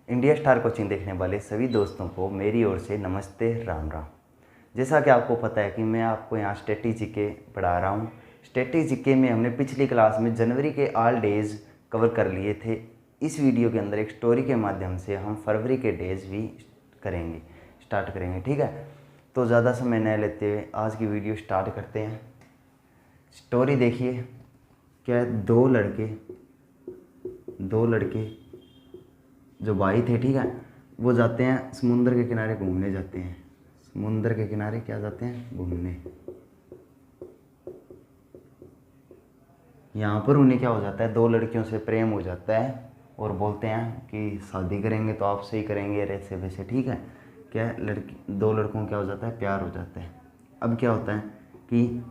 India star coaching देखने वाले सभी दोस्तों को मेरी ओर से नमस्ते, राम राम। जैसा कि आपको पता है कि मैं आपको यहाँ स्टैटिक जीके पढ़ा रहा हूँ। स्टैटिक जीके में हमने पिछली क्लास में जनवरी के ऑल डेज कवर कर लिए थे। इस वीडियो के अंदर एक स्टोरी के माध्यम से हम फरवरी के डेज भी स्टार्ट करेंगे, ठीक है। तो ज़्यादा समय न लेते हुए आज की वीडियो स्टार्ट करते हैं। स्टोरी देखिए, क्या है, दो लड़के जो भाई थे, ठीक है, वो जाते हैं समुंदर के किनारे घूमने जाते हैं। समुंदर के किनारे क्या जाते हैं? घूमने। यहाँ पर उन्हें क्या हो जाता है, दो लड़कियों से प्रेम हो जाता है और बोलते हैं कि शादी करेंगे तो आपसे ही करेंगे, ऐसे वैसे, ठीक है। क्या दो लड़कों को क्या हो जाता है, प्यार हो जाता है। अब क्या होता है कि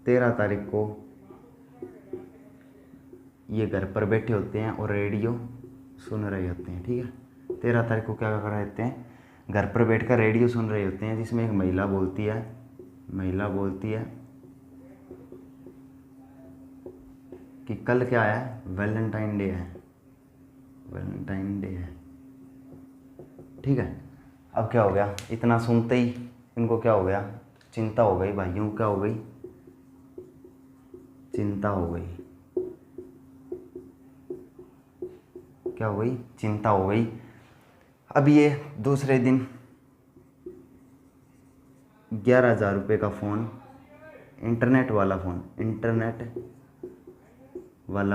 13 तारीख को ये घर पर बैठे होते हैं और रेडियो सुन रहे होते हैं, ठीक है। 13 तारीख को क्या कर रहे होते हैं, घर पर बैठकर रेडियो सुन रहे होते हैं, जिसमें एक महिला बोलती है कि कल क्या है, वैलेंटाइन डे है, ठीक है। अब क्या हो गया, इतना सुनते ही इनको क्या हो गया, चिंता हो गई, भाइयों को क्या हो गई, चिंता हो गई। क्या हो गई? चिंता हो गई। अब ये दूसरे दिन 11,000 रुपये का फ़ोन, इंटरनेट वाला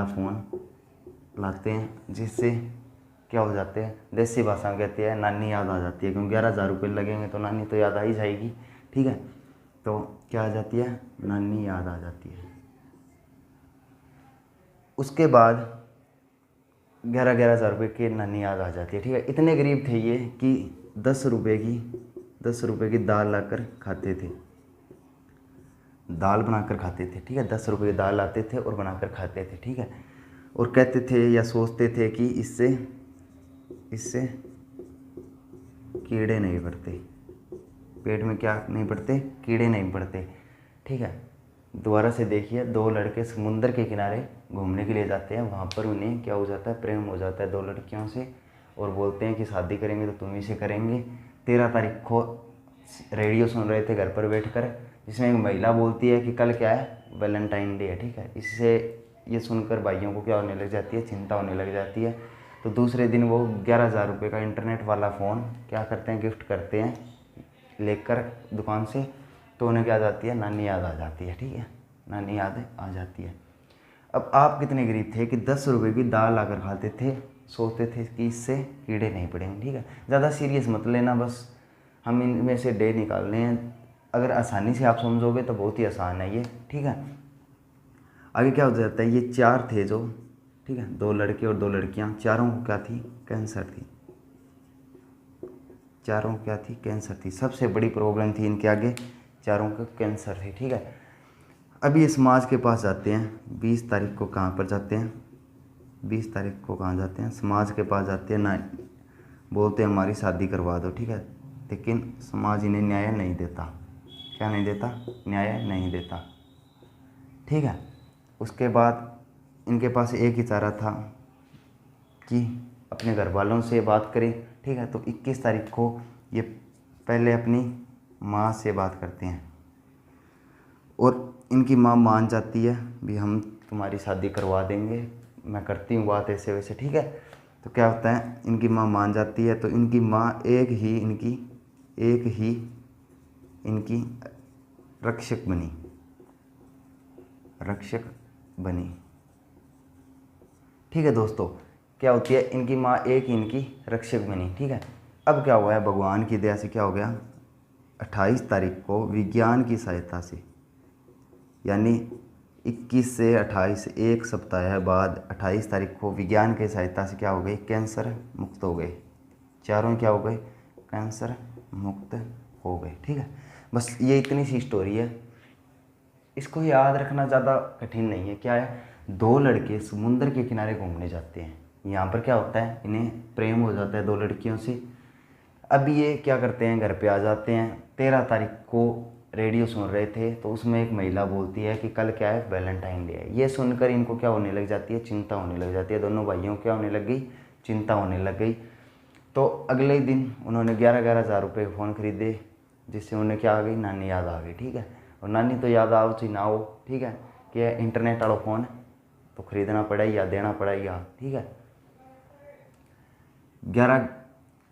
फ़ोन लाते हैं, जिससे क्या हो जाते हैं, देसी भाषा में कहते हैं नानी याद आ जाती है, क्योंकि 11,000 रुपये लगेंगे तो नानी तो याद आ ही जाएगी, ठीक है। तो क्या आ जाती है, नानी याद आ जाती है। उसके बाद 11,000 रुपये की नानी याद आ जाती है, ठीक है। इतने गरीब थे ये कि 10 रुपये की दाल लाकर खाते थे, दाल बनाकर खाते थे, ठीक है। 10 रुपये की दाल लाते थे और बनाकर खाते थे, ठीक है। और कहते थे या सोचते थे कि इससे कीड़े नहीं पड़ते, पेट में क्या नहीं पड़ते, कीड़े नहीं पड़ते, ठीक है। दोबारा से देखिए, दो लड़के समुंदर के किनारे घूमने के लिए जाते हैं। वहाँ पर उन्हें क्या हो जाता है, प्रेम हो जाता है दो लड़कियों से, और बोलते हैं कि शादी करेंगे तो तुम ही से करेंगे। 13 तारीख को रेडियो सुन रहे थे घर पर बैठकर, जिसमें एक महिला बोलती है कि कल क्या है, वैलेंटाइन डे है, ठीक है। इससे ये सुनकर भाइयों को क्या होने लग जाती है, चिंता होने लग जाती है। तो दूसरे दिन वो 11,000 रुपये का इंटरनेट वाला फ़ोन क्या करते हैं, गिफ्ट करते हैं लेकर दुकान से। तो उन्हें क्या आ जाती है, नानी याद आ जाती है, ठीक है, नानी याद आ जाती है। अब आप कितने गरीब थे कि 10 रुपये की दाल लाकर खाते थे, सोचते थे कि इससे कीड़े नहीं पड़ेंगे, ठीक है। ज़्यादा सीरियस मत लेना, बस हम इनमें से डे निकालने हैं। अगर आसानी से आप समझोगे तो बहुत ही आसान है ये, ठीक है। आगे क्या हो जाता है, ये चार थे जो, ठीक है, दो लड़के और दो लड़कियां, चारों को क्या थी, कैंसर थी। चारों को क्या थी, कैंसर थी। सबसे बड़ी प्रॉब्लम थी इनके आगे, चारों को कैंसर थी, ठीक है। अब ये समाज के पास जाते हैं। 20 तारीख को कहाँ पर जाते हैं, 20 तारीख को कहाँ जाते हैं, समाज के पास जाते हैं ना, बोलते हैं हमारी शादी करवा दो, ठीक है। लेकिन समाज इन्हें न्याय नहीं देता। क्या नहीं देता, न्याय नहीं देता, ठीक है। उसके बाद इनके पास एक ही चारा था कि अपने घर वालों से बात करें, ठीक है। तो 21 तारीख को ये पहले अपनी माँ से बात करते हैं और इनकी माँ मान जाती है, भी हम तुम्हारी शादी करवा देंगे, मैं करती हूँ बात ऐसे वैसे, ठीक है। तो क्या होता है, इनकी माँ मान जाती है। तो इनकी माँ एक ही इनकी रक्षक बनी, ठीक है दोस्तों। क्या होती है, इनकी माँ एक ही इनकी रक्षक बनी, ठीक है। अब क्या हुआ है, भगवान की दया से क्या हो गया, 28 तारीख को विज्ञान की सहायता से, यानी 21 से 28 एक सप्ताह बाद 28 तारीख को विज्ञान की सहायता से क्या हो गई, कैंसर मुक्त हो गए। चारों क्या हो गए, कैंसर मुक्त हो गए, ठीक है। बस ये इतनी सी स्टोरी है, इसको याद रखना ज़्यादा कठिन नहीं है। क्या है, दो लड़के समुंदर के किनारे घूमने जाते हैं। यहाँ पर क्या होता है, इन्हें प्रेम हो जाता है दो लड़कियों से। अब ये क्या करते हैं, घर पे आ जाते हैं। 13 तारीख को रेडियो सुन रहे थे, तो उसमें एक महिला बोलती है कि कल क्या है, वैलेंटाइन डे है। ये सुनकर इनको क्या होने लग जाती है, चिंता होने लग जाती है। दोनों भाइयों को क्या होने लग गई, चिंता होने लग गई। तो अगले ही दिन उन्होंने 11,000 रुपये के फ़ोन खरीदे, जिससे उन्हें क्या आ गई, नानी याद आ गई। ठीक है, और नानी तो याद आओ चाहे ना हो, ठीक है, कि इंटरनेट वाला फ़ोन तो ख़रीदना पड़ेगा, देना पड़ेगा। ठीक है, 11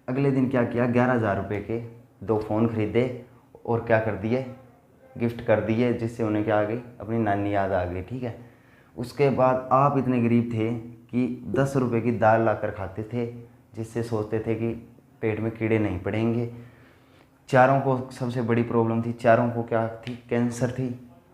अगले दिन क्या किया, 11,000 रुपये के 2 फ़ोन खरीदे और क्या कर दिए, गिफ्ट कर दिए, जिससे उन्हें क्या आ गई, अपनी नानी याद आ गई। ठीक है, उसके बाद आप इतने गरीब थे कि 10 रुपये की दाल लाकर खाते थे, जिससे सोचते थे कि पेट में कीड़े नहीं पड़ेंगे। चारों को सबसे बड़ी प्रॉब्लम थी, चारों को क्या थी, कैंसर थी।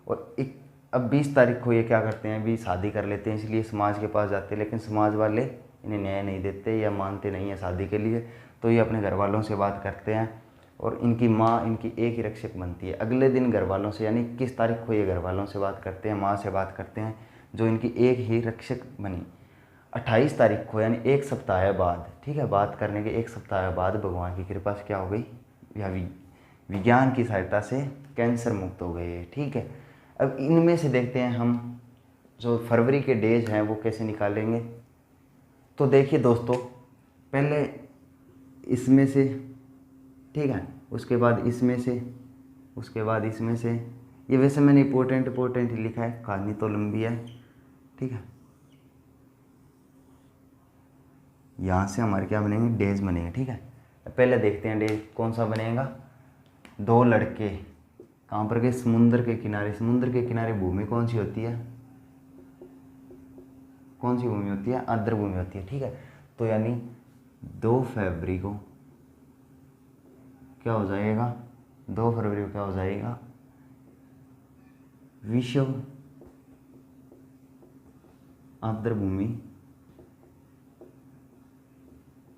और एक अब 20 तारीख को ये क्या करते हैं, भी शादी कर लेते हैं, इसलिए समाज के पास जाते हैं, लेकिन समाज वाले इन्हें न्याय नहीं देते या मानते नहीं है शादी के लिए। तो ये अपने घर वालों से बात करते हैं और इनकी माँ इनकी एक ही रक्षक बनती है। अगले दिन घर वालों से, यानी किस तारीख को ये घर वालों से बात करते हैं, माँ से बात करते हैं, जो इनकी एक ही रक्षक बनी। 28 तारीख को, यानी एक सप्ताह बाद, ठीक है, बात करने के एक सप्ताह बाद भगवान की कृपा से क्या हो गई, या विज्ञान की सहायता से कैंसर मुक्त हो गए। ठीक है, अब इनमें से देखते हैं हम जो फरवरी के डेज हैं वो कैसे निकालेंगे। तो देखिए दोस्तों, पहले इसमें से, ठीक है, उसके बाद इसमें से, उसके बाद इसमें से, ये वैसे मैंने इंपॉर्टेंट ही लिखा है, कहानी तो लंबी है। ठीक है, यहाँ से हमारे क्या बनेंगे, डेज बनेंगे। ठीक है, पहले देखते हैं डेज कौन सा बनेगा। 2 लड़के कहाँ पर गए, समुद्र के किनारे। समुद्र के किनारे भूमि कौन सी होती है, कौन सी भूमि होती है, आर्द्र भूमि होती है। ठीक है, तो यानी 2 फरवरी को क्या हो जाएगा, 2 फरवरी को क्या हो जाएगा, विश्व आर्द्र भूमि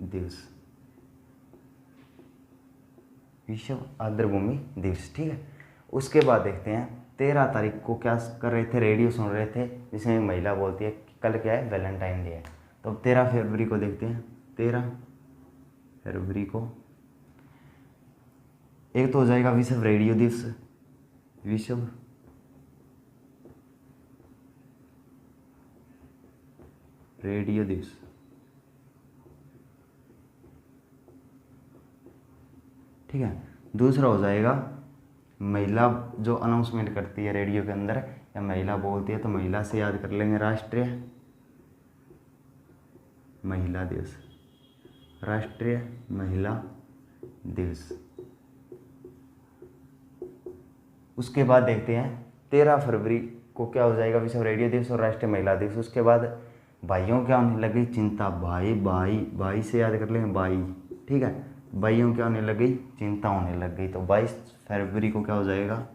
दिवस, विश्व आर्द्र भूमि दिवस। ठीक है, उसके बाद देखते हैं 13 तारीख को क्या कर रहे थे, रेडियो सुन रहे थे, जिसमें एक महिला बोलती है कि कल क्या है, वैलेंटाइन डे है। तो अब 13 फरवरी को देखते हैं, 13 फरवरी को एक तो हो जाएगा विश्व रेडियो दिवस, विश्व रेडियो दिवस। ठीक है, दूसरा हो जाएगा महिला जो अनाउंसमेंट करती है रेडियो के अंदर, या महिला बोलती है, तो महिला से याद कर लेंगे, राष्ट्रीय महिला दिवस, राष्ट्रीय महिला दिवस। उसके बाद देखते हैं 13 फरवरी को क्या हो जाएगा, विश्व रेडियो दिवस और राष्ट्रीय महिला दिवस। उसके बाद भाइयों क्या होने लगी, चिंता, भाई से याद कर लेंगे, भाई। ठीक है, भाइयों क्या होने लगी, चिंता होने लग गई। तो 22 फरवरी को क्या हो जाएगा,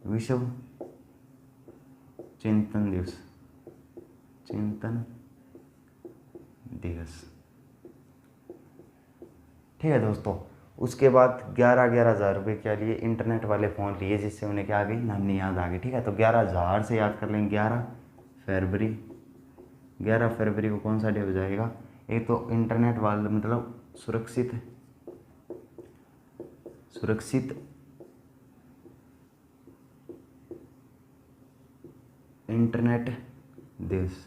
विश्व चिंतन दिवस, चिंतन दिवस। ठीक है दोस्तों, उसके बाद 11,000 रुपये क्या लिए, इंटरनेट वाले फ़ोन लिए, जिससे उन्हें क्या आ गई, नानी याद आ गई। ठीक है, तो 11,000 से याद कर लेंगे 11 फरवरी। 11 फरवरी को कौन सा डे हो जाएगा, एक तो इंटरनेट वाला मतलब सुरक्षित इंटरनेट दिवस,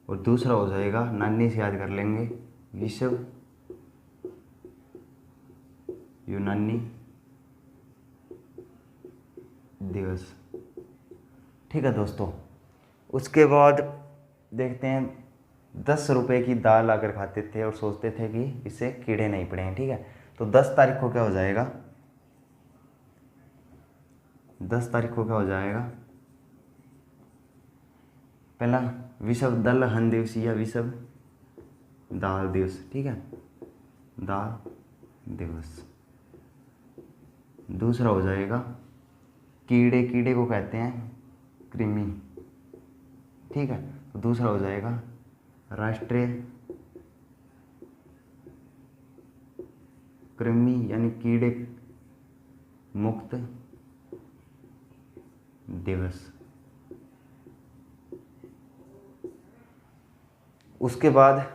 और दूसरा हो जाएगा, नानी से याद कर लेंगे, विश्व यूनानी दिवस। ठीक है दोस्तों, उसके बाद देखते हैं 10 रुपये की दाल आकर खाते थे और सोचते थे कि इससे कीड़े नहीं पड़ेंगे। ठीक है, तो 10 तारीख को क्या हो जाएगा, 10 तारीख को क्या हो जाएगा, पहला विश्व दलहन दिवस या विश्व दाल दिवस। ठीक है, दाल दिवस। दूसरा हो जाएगा कीड़े को कहते हैं कृमि। ठीक है, तो दूसरा हो जाएगा राष्ट्रीय कृमि यानी कीड़े मुक्त दिवस। उसके बाद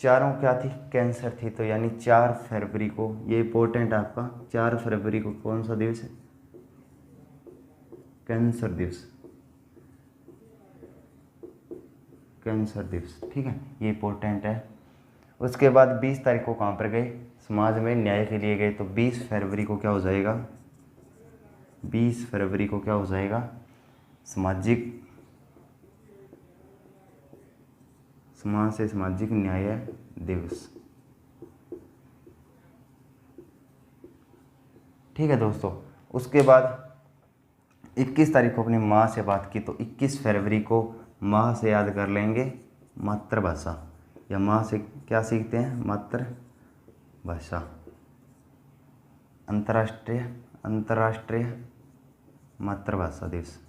चारों क्या थी, कैंसर थी। तो यानी 4 फरवरी को, ये इंपॉर्टेंट है आपका, 4 फरवरी को कौन सा दिवस है, कैंसर दिवस, कैंसर दिवस। ठीक है, ये इम्पोर्टेंट है। उसके बाद 20 तारीख को कहाँ पर गए, समाज में न्याय के लिए गए। तो 20 फरवरी को क्या हो जाएगा, 20 फरवरी को क्या हो जाएगा, समाज से सामाजिक न्याय दिवस। ठीक है दोस्तों, उसके बाद 21 तारीख को अपनी माँ से बात की, तो 21 फरवरी को माँ से याद कर लेंगे मातृभाषा, या माँ से क्या सीखते हैं, मातृभाषा। अंतर्राष्ट्रीय मातृभाषा दिवस,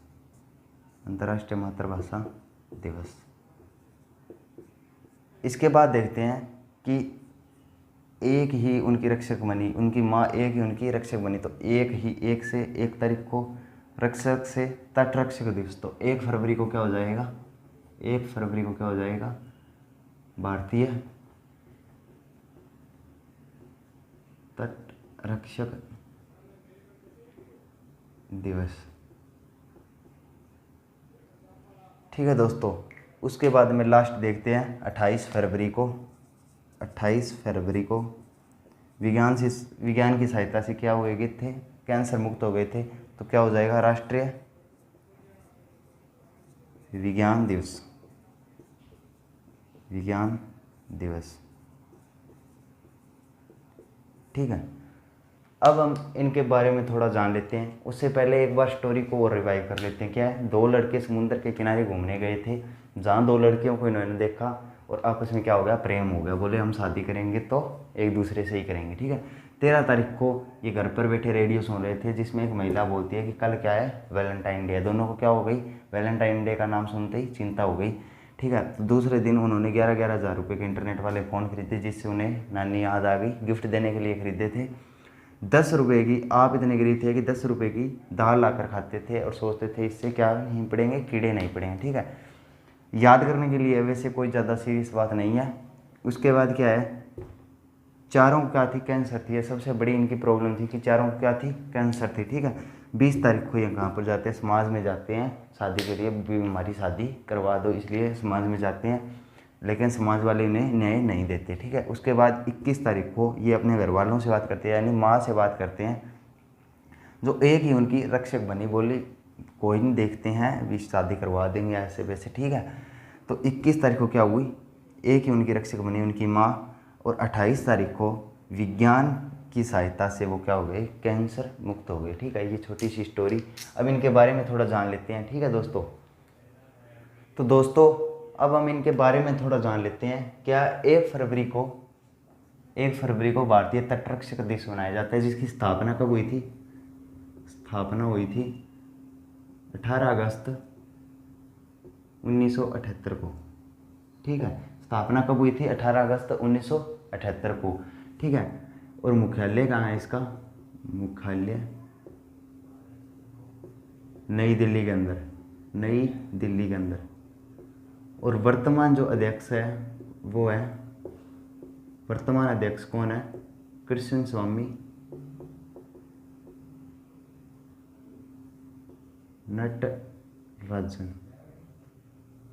अंतर्राष्ट्रीय मातृभाषा दिवस। इसके बाद देखते हैं कि एक ही उनकी रक्षक बनी, उनकी माँ एक ही उनकी रक्षक बनी। तो एक तारीख को रक्षक से तटरक्षक दिवस। तो 1 फरवरी को क्या हो जाएगा, 1 फरवरी को क्या हो जाएगा, भारतीय तटरक्षक दिवस। ठीक है दोस्तों, उसके बाद में लास्ट देखते हैं 28 फरवरी को। 28 फरवरी को विज्ञान की सहायता से क्या हुए गए थे, कैंसर मुक्त हो गए थे। तो क्या हो जाएगा, राष्ट्रीय विज्ञान दिवस, विज्ञान दिवस। ठीक है, अब हम इनके बारे में थोड़ा जान लेते हैं। उससे पहले एक बार स्टोरी को और रिवाइव कर लेते हैं। क्या है, 2 लड़के समुद्र के किनारे घूमने गए थे, जहाँ 2 लड़कियों को इन्होंने देखा और आपस में क्या हो गया, प्रेम हो गया। बोले हम शादी करेंगे तो एक दूसरे से ही करेंगे। ठीक है, 13 तारीख को ये घर पर बैठे रेडियो सुन रहे थे, जिसमें एक महिला बोलती है कि कल क्या है, वैलेंटाइन डे है। दोनों को क्या हो गई, वैलेंटाइन डे का नाम सुनते ही चिंता हो गई। ठीक है, तो दूसरे दिन उन्होंने 11,000 हज़ार रुपये के इंटरनेट वाले फ़ोन खरीदे, जिससे उन्हें नानी याद आ गई। गिफ्ट देने के लिए खरीदे थे। 10 रुपये की, आप इतने गरीब थे कि 10 रुपये की दाल लाकर खाते थे और सोचते थे इससे क्या नहीं पड़ेंगे, कीड़े नहीं पड़ेंगे। ठीक है, याद करने के लिए वैसे कोई ज़्यादा सीरियस बात नहीं है। उसके बाद क्या है, चारों को क्या थी, कैंसर थी। सबसे बड़ी इनकी प्रॉब्लम थी कि चारों को क्या थी, कैंसर थी। ठीक है, 20 तारीख को ये कहाँ पर जाते हैं, समाज में जाते हैं शादी के लिए। हमारी शादी करवा दो, इसलिए समाज में जाते हैं, लेकिन समाज वाले इन्हें न्याय नहीं देते। ठीक है, उसके बाद 21 तारीख को ये अपने घर वालों से बात करते हैं, यानी माँ से बात करते हैं, जो एक ही उनकी रक्षक बनी। बोली कोई नहीं, देखते हैं अभी शादी करवा देंगे ऐसे वैसे। ठीक है, तो 21 तारीख को क्या हुई, एक ही उनकी रक्षक बनी उनकी माँ। और 28 तारीख को विज्ञान की सहायता से वो क्या हो गए, कैंसर मुक्त हो गए। ठीक है, ये छोटी सी स्टोरी। अब इनके बारे में थोड़ा जान लेते हैं। ठीक है दोस्तों, तो दोस्तों अब हम इनके बारे में थोड़ा जान लेते हैं। क्या 1 फरवरी को भारतीय तटरक्षक दिवस मनाया जाता है, जिसकी स्थापना कब हुई थी, स्थापना हुई थी 18 अगस्त 1978 को। ठीक है, स्थापना कब हुई थी, 18 अगस्त 1978 को। ठीक है, और मुख्यालय कहाँ है इसका, मुख्यालय नई दिल्ली के अंदर, नई दिल्ली के अंदर। और वर्तमान जो अध्यक्ष है वो है, वर्तमान अध्यक्ष कौन है, कृष्ण स्वामी नटराजन।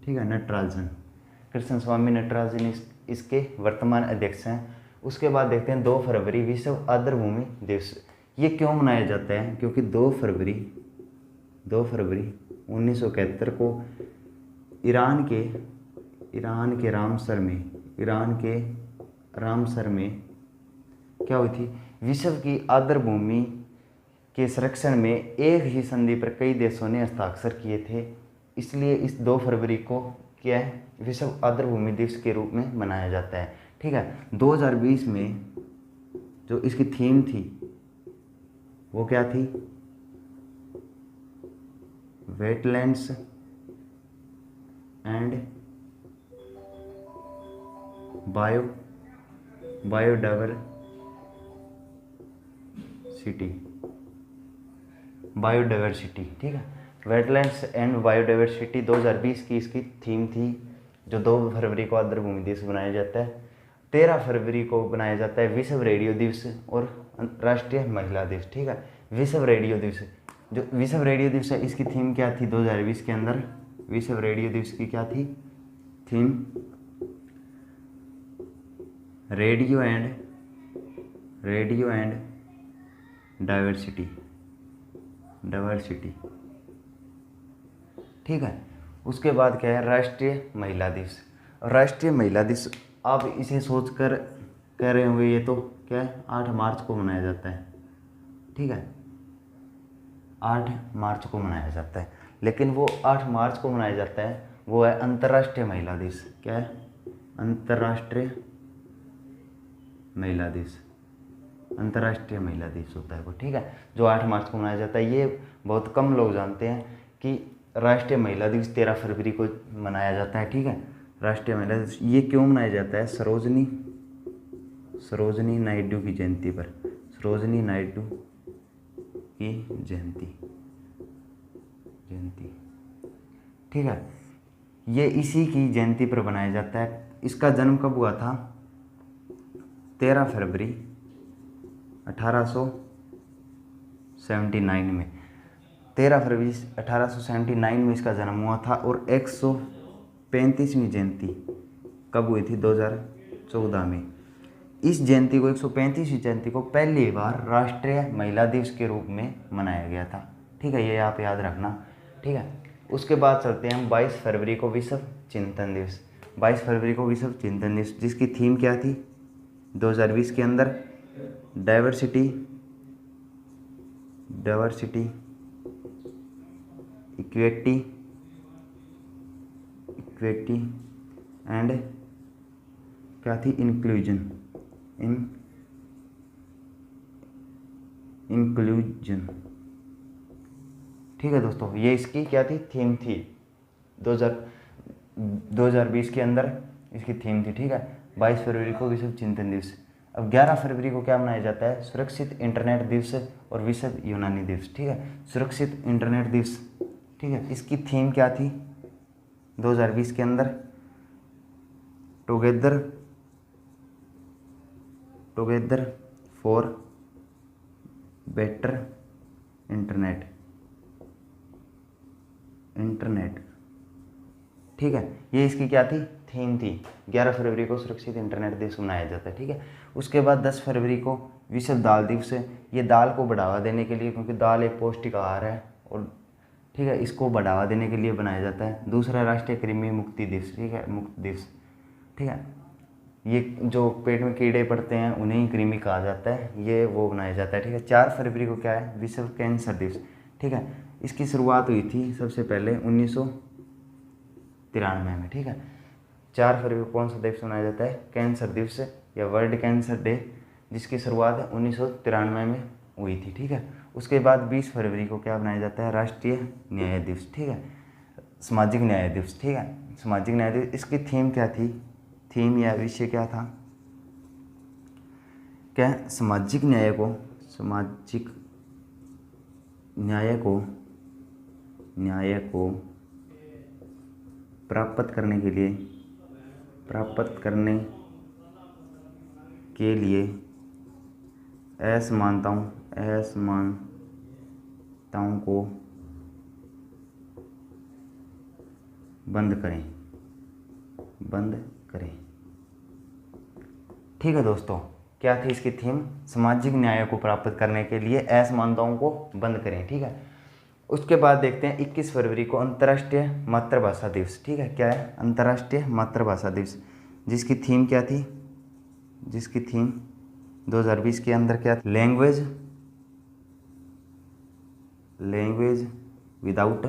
ठीक है, नटराजन, कृष्ण स्वामी नटराजन इसके वर्तमान अध्यक्ष हैं। उसके बाद देखते हैं 2 फरवरी विश्व आर्द्रभूमि दिवस। ये क्यों मनाया जाता है, क्योंकि 2 फरवरी 1971 को ईरान के रामसर में क्या हुई थी, विश्व की आर्द्रभूमि के संरक्षण में एक ही संधि पर कई देशों ने हस्ताक्षर किए थे। इसलिए इस 2 फरवरी को क्या है, विश्व आर्द्रभूमि दिवस के रूप में मनाया जाता है। ठीक है, 2020 में जो इसकी थीम थी वो क्या थी, वेटलैंड्स एंड बायोडाइवर्सिटी। ठीक है, वेटलैंड्स एंड बायोडाइवर्सिटी 2020 की इसकी थीम थी, जो 2 फरवरी को आर्द्रभूमि दिवस बनाया जाता है। 13 फरवरी को बनाया जाता है विश्व रेडियो दिवस और राष्ट्रीय महिला दिवस। ठीक है, विश्व रेडियो दिवस, जो विश्व रेडियो दिवस है इसकी थीम क्या थी 2020 के अंदर, विश्व रेडियो दिवस की क्या थी थीम रेडियो एंड डाइवर्सिटी। ठीक है। उसके बाद क्या है, राष्ट्रीय महिला दिवस। राष्ट्रीय महिला दिवस आप इसे सोचकर कह रहे होंगे ये तो क्या है, 8 मार्च को मनाया जाता है। ठीक है, 8 मार्च को मनाया जाता है, लेकिन वो 8 मार्च को मनाया जाता है वो है अंतर्राष्ट्रीय महिला दिवस। क्या है, अंतर्राष्ट्रीय महिला दिवस। अंतर्राष्ट्रीय महिला दिवस होता है वो। ठीक है, जो 8 मार्च को मनाया जाता है। ये बहुत कम लोग जानते हैं कि राष्ट्रीय महिला दिवस 13 फरवरी को मनाया जाता है। ठीक है, राष्ट्रीय महिला दिवस ये क्यों मनाया जाता है, सरोजनी नायडू की जयंती पर। सरोजनी नायडू की जयंती। ठीक है, ये इसी की जयंती पर बनाया जाता है। इसका जन्म कब हुआ था, 13 फरवरी 1879 में। 13 फरवरी 1879 में इसका जन्म हुआ था। और 135वीं जयंती कब हुई थी, 2014 में। इस जयंती को 135वीं जयंती को पहली बार राष्ट्रीय महिला दिवस के रूप में मनाया गया था। ठीक है, ये आप याद रखना। ठीक है, उसके बाद चलते हैं हम 22 फरवरी को विश्व चिंतन दिवस। 22 फरवरी को विश्व चिंतन दिवस, जिसकी थीम क्या थी 2020 के अंदर, डाइवर्सिटी, इक्विटी एंड क्या थी, इंक्लूजन। ठीक है दोस्तों, ये इसकी क्या थी, थीम थी। 2020 के अंदर इसकी थीम थी। ठीक है, 22 फरवरी को विश्व चिंतन दिवस। अब 11 फरवरी को क्या मनाया जाता है, सुरक्षित इंटरनेट दिवस और विश्व यूनानी दिवस। ठीक है, सुरक्षित इंटरनेट दिवस। ठीक है, इसकी थीम क्या थी 2020 के अंदर, टुगेदर फॉर बेटर इंटरनेट। ठीक है, ये इसकी क्या थी, थीम थी। 11 फरवरी को सुरक्षित इंटरनेट दिवस मनाया जाता है। ठीक है, उसके बाद 10 फरवरी को विश्व दाल दिवस है। ये दाल को बढ़ावा देने के लिए, क्योंकि दाल एक पौष्टिक आहार है और ठीक है, इसको बढ़ावा देने के लिए बनाया जाता है। दूसरा राष्ट्रीय कृमि मुक्ति दिवस। ठीक है, मुक्त दिवस। ठीक है, ये जो पेट में कीड़े पड़ते हैं उन्हें ही कृमि कहा जाता है, ये वो बनाया जाता है। ठीक है, 4 फरवरी को क्या है, विश्व कैंसर दिवस। ठीक है, इसकी शुरुआत हुई थी सबसे पहले 1993 में। ठीक है, 4 फरवरी को कौन सा दिवस मनाया जाता है, कैंसर दिवस या वर्ल्ड कैंसर डे, जिसकी शुरुआत 1993 में हुई थी। ठीक है, उसके बाद 20 फरवरी को क्या बनाया जाता है, राष्ट्रीय न्याय दिवस। ठीक है, सामाजिक न्याय दिवस। ठीक है, सामाजिक न्याय दिवस, इसकी थीम क्या थी, थीम या विषय क्या था, क्या सामाजिक न्याय को प्राप्त करने के लिए असमानताओं को बंद करें। ठीक है दोस्तों, क्या थी इसकी थीम, सामाजिक न्याय को प्राप्त करने के लिए असमानताओं को बंद करें। ठीक है, उसके बाद देखते हैं 21 फरवरी को अंतर्राष्ट्रीय मातृभाषा दिवस। ठीक है, क्या है, अंतर्राष्ट्रीय मातृभाषा दिवस, जिसकी थीम क्या थी, 2020 के अंदर क्या थी, लैंग्वेज विदाउट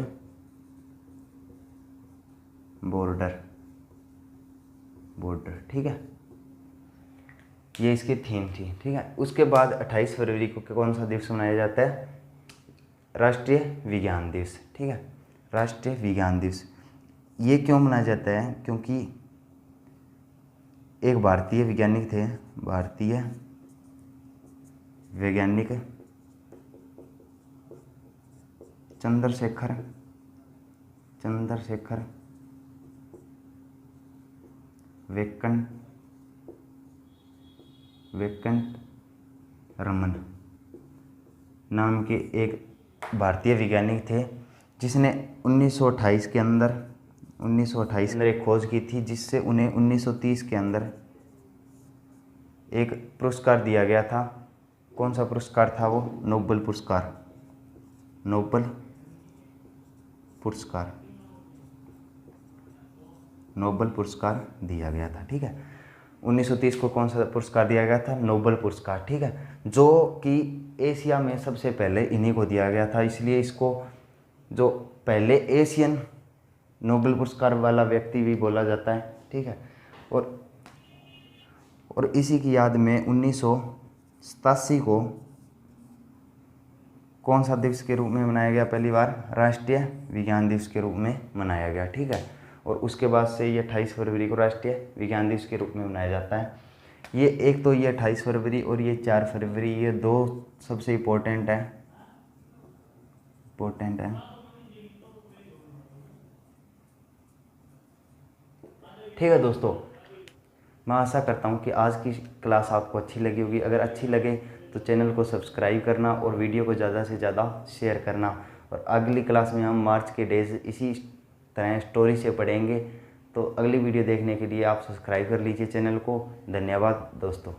बॉर्डर। ठीक है, ये इसकी थीम थी। ठीक है, उसके बाद 28 फरवरी को कौन सा दिवस मनाया जाता है, राष्ट्रीय विज्ञान दिवस। ठीक है, राष्ट्रीय विज्ञान दिवस, ये क्यों मनाया जाता है, क्योंकि एक भारतीय वैज्ञानिक थे, भारतीय वैज्ञानिक चंद्रशेखर वेंकट रमन नाम के एक भारतीय वैज्ञानिक थे, जिसने 1928 के अंदर 1928 के अंदर एक खोज की थी, जिससे उन्हें 1930 के अंदर एक पुरस्कार दिया गया था। कौन सा पुरस्कार था वो? नोबेल पुरस्कार। नोबेल पुरस्कार, नोबेल पुरस्कार दिया गया था। ठीक है, 1930 को कौन सा पुरस्कार दिया गया था? नोबेल पुरस्कार। ठीक है, जो कि एशिया में सबसे पहले इन्हीं को दिया गया था, इसलिए इसको जो पहले एशियन नोबेल पुरस्कार वाला व्यक्ति भी बोला जाता है। ठीक है, और इसी की याद में 1987 को कौन सा दिवस के रूप में मनाया गया? पहली बार राष्ट्रीय विज्ञान दिवस के रूप में मनाया गया। ठीक है, और उसके बाद से ये 28 फरवरी को राष्ट्रीय विज्ञान दिवस के रूप में मनाया जाता है। ये एक तो ये 28 फरवरी और ये 4 फरवरी, ये दो सबसे इम्पोर्टेंट है। ठीक है दोस्तों, मैं आशा करता हूँ कि आज की क्लास आपको अच्छी लगी होगी। अगर अच्छी लगे तो चैनल को सब्सक्राइब करना और वीडियो को ज़्यादा से ज़्यादा शेयर करना। और अगली क्लास में हम मार्च के डेज इसी तरह स्टोरी से पढ़ेंगे। तो अगली वीडियो देखने के लिए आप सब्सक्राइब कर लीजिए चैनल को। धन्यवाद दोस्तों।